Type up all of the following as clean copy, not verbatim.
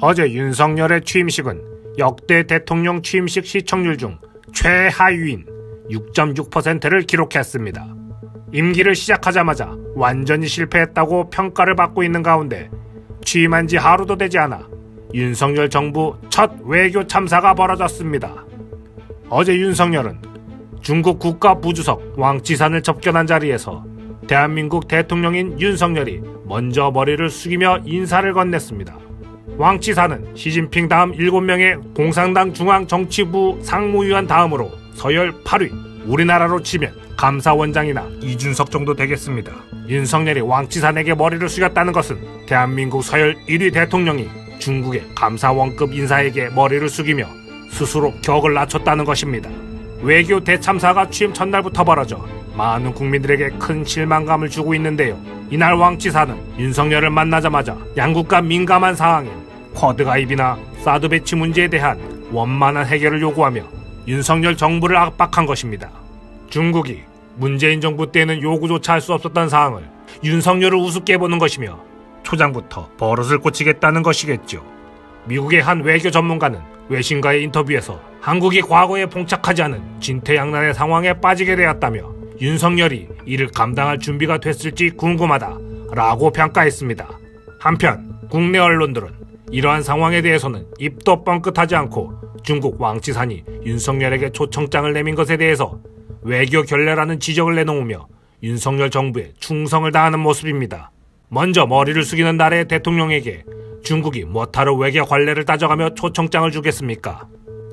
어제 윤석열의 취임식은 역대 대통령 취임식 시청률 중 최하위인 6.6%를 기록했습니다. 임기를 시작하자마자 완전히 실패했다고 평가를 받고 있는 가운데 취임한 지 하루도 되지 않아 윤석열 정부 첫 외교 참사가 벌어졌습니다. 어제 윤석열은 중국 국가부주석 왕岐산을 접견한 자리에서 대한민국 대통령인 윤석열이 먼저 머리를 숙이며 인사를 건넸습니다. 왕岐산은 시진핑 다음 7명의 공산당 중앙정치부 상무위원 다음으로 서열 8위, 우리나라로 치면 감사원장이나 이준석 정도 되겠습니다. 윤석열이 왕岐산에게 머리를 숙였다는 것은 대한민국 서열 1위 대통령이 중국의 감사원급 인사에게 머리를 숙이며 스스로 격을 낮췄다는 것입니다. 외교 대참사가 취임 첫날부터 벌어져 많은 국민들에게 큰 실망감을 주고 있는데요. 이날 왕岐산은 윤석열을 만나자마자 양국간 민감한 사항인 쿼드 가입이나 사드 배치 문제에 대한 원만한 해결을 요구하며 윤석열 정부를 압박한 것입니다. 중국이 문재인 정부 때는 요구조차 할 수 없었던 사항을 윤석열을 우습게 보는 것이며 초장부터 버릇을 고치겠다는 것이겠죠. 미국의 한 외교 전문가는 외신과의 인터뷰에서 한국이 과거에 봉착하지 않은 진퇴양난의 상황에 빠지게 되었다며 윤석열이 이를 감당할 준비가 됐을지 궁금하다라고 평가했습니다. 한편 국내 언론들은 이러한 상황에 대해서는 입도 뻥끗하지 않고 중국 왕岐산이 윤석열에게 초청장을 내민 것에 대해서 외교 결례라는 지적을 내놓으며 윤석열 정부에 충성을 다하는 모습입니다. 먼저 머리를 숙이는 나라의 대통령에게 중국이 뭐하러 외교 관례를 따져가며 초청장을 주겠습니까?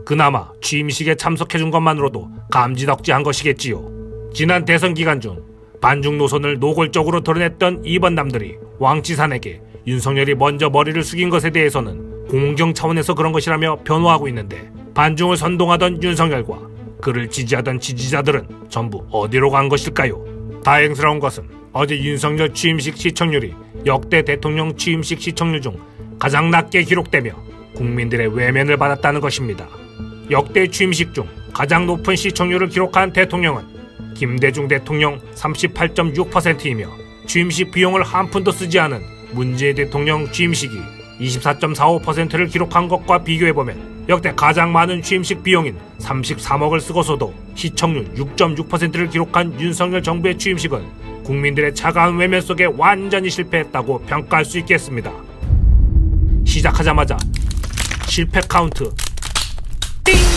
그나마 취임식에 참석해준 것만으로도 감지덕지한 것이겠지요. 지난 대선 기간 중 반중 노선을 노골적으로 드러냈던 이번남들이 왕岐산에게 윤석열이 먼저 머리를 숙인 것에 대해서는 공경 차원에서 그런 것이라며 변호하고 있는데 반중을 선동하던 윤석열과 그를 지지하던 지지자들은 전부 어디로 간 것일까요? 다행스러운 것은 어제 윤석열 취임식 시청률이 역대 대통령 취임식 시청률 중 가장 낮게 기록되며 국민들의 외면을 받았다는 것입니다. 역대 취임식 중 가장 높은 시청률을 기록한 대통령은 김대중 대통령 38.6%이며 취임식 비용을 한 푼도 쓰지 않은 문재인 대통령 취임식이 24.45%를 기록한 것과 비교해보면 역대 가장 많은 취임식 비용인 33억을 쓰고서도 시청률 6.6%를 기록한 윤석열 정부의 취임식은 국민들의 차가운 외면 속에 완전히 실패했다고 평가할 수 있겠습니다. 시작하자마자 실패 카운트 띵!